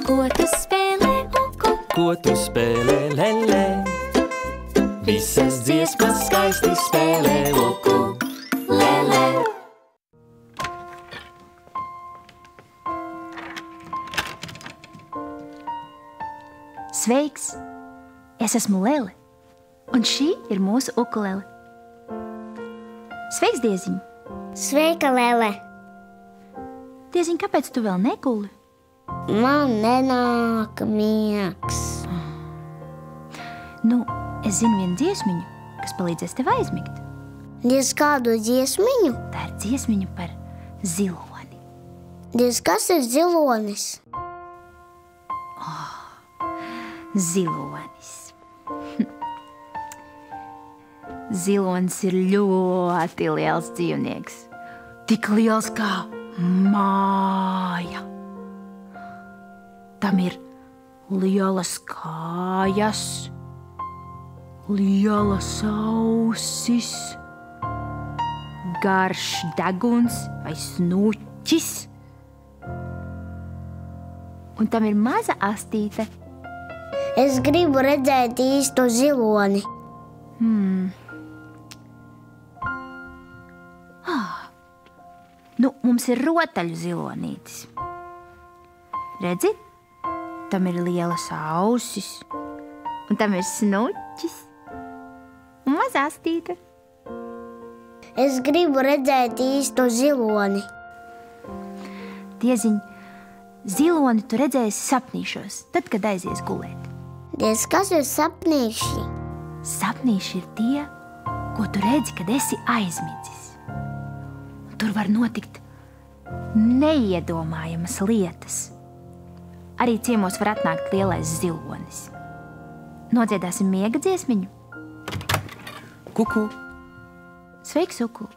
Ko tu spēlē, uku? Ko tu spēlē, lelē? Visas dziesmas skaisti spēlē, uku, lelē. Sveiks! Es esmu Lele, un šī ir mūsu ukulele. Sveiks, Dieziņ! Sveika, Lele! Dieziņ, kāpēc tu vēl neguli? Man nenāk miegs. Nu, es zinu vienu dziesmiņu, kas palīdzēs tev aizmigt. Diez kādu dziesmiņu? Tā ir dziesmiņa par ziloni. Diez kas ir zilonis? Zilonis. Zilonis ir ļoti liels dzīvnieks. Tik liels kā māja. Tam ir lielas kājas, lielas ausis, garš deguns vai snuķis. Un tam ir maza astīte. Es gribu redzēt īsto ziloni. Nu, mums ir rotaļu zilonītis. Redzi? Tam ir lielas ausis, un tam ir snuķis un maza astīte. Es gribu redzēt īsto ziloni. Dieziņ, ziloni tu redzēsi sapnīšos, tad, kad aizies gulēt. Diez kas ir sapnīši? Sapnīši ir tie, ko tu redzi, kad esi aizmidzis. Tur var notikt neiedomājamas lietas. Arī ciemos var atnākt lielais zilonis. Nodziedāsim miega dziesmiņu. Kuku! Sveiks, Uku!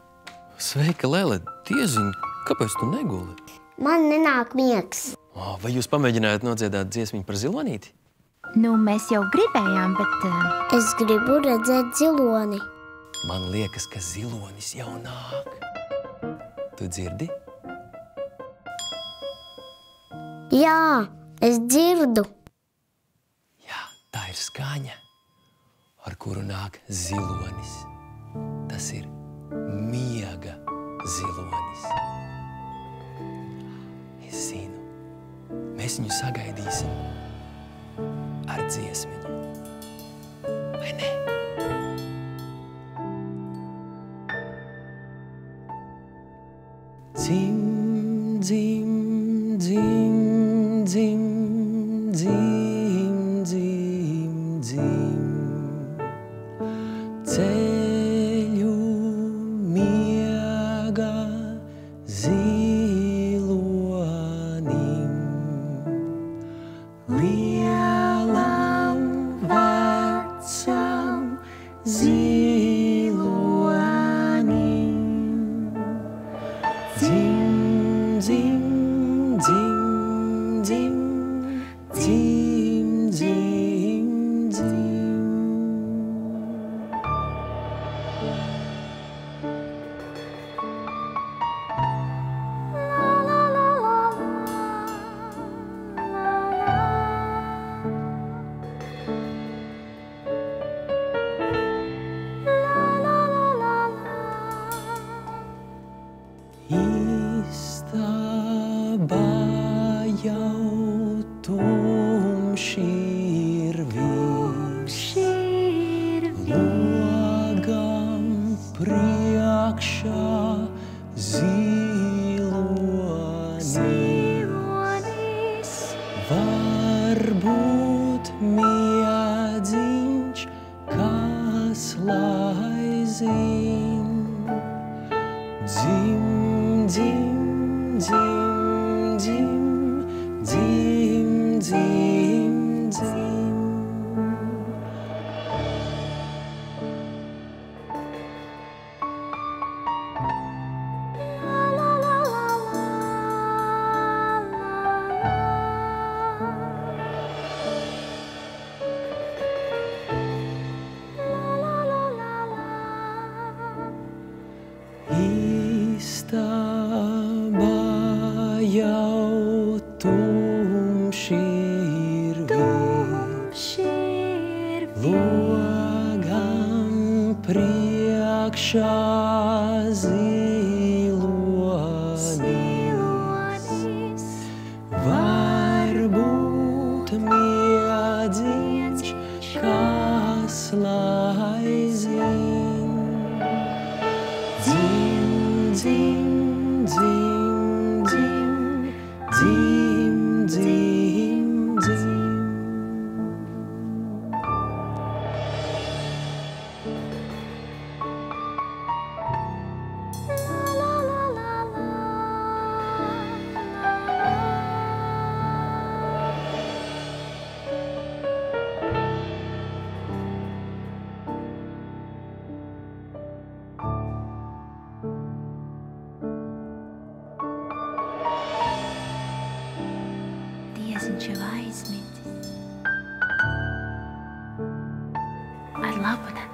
Sveika, Lele! Dieziņ, kāpēc tu neguli? Man nenāk miegs. Vai jūs pamēģinājāt nodziedāt dziesmiņu par zilonīti? Nu, mēs jau gribējām, bet... Es gribu redzēt ziloni. Man liekas, ka zilonis jau nāk. Tu dzirdi? Jā, es dzirdu. Jā, tā ir skaņa, ar kuru nāk zilonis. Tas ir miega zilonis. Es zinu, mēs viņu sagaidīsim ar dziesmiņu. Vai ne? Dzim, dzim, dzim, dzim, dzim, dzim, dzim. Ceļu miega zilonim. Lielam vecam zilonim. Dzim, dzim, dzim, dzim, dzim, dzim, dzim. Istabā jau tumši ir viss, logam priekšā zilonis. Varbūt miedziņš, kas lai zin. Dzim, dzim, dzim, dzim, dzim, dzim, dzim. Istabā jau tumši iekšā zilonis. Varbūt miedziņš, kas lai zin. Dzim, dzim, dzim, dzim, dzim, dzim, dzim. Dieziņš jau aizmidzis. Ar labu nakti.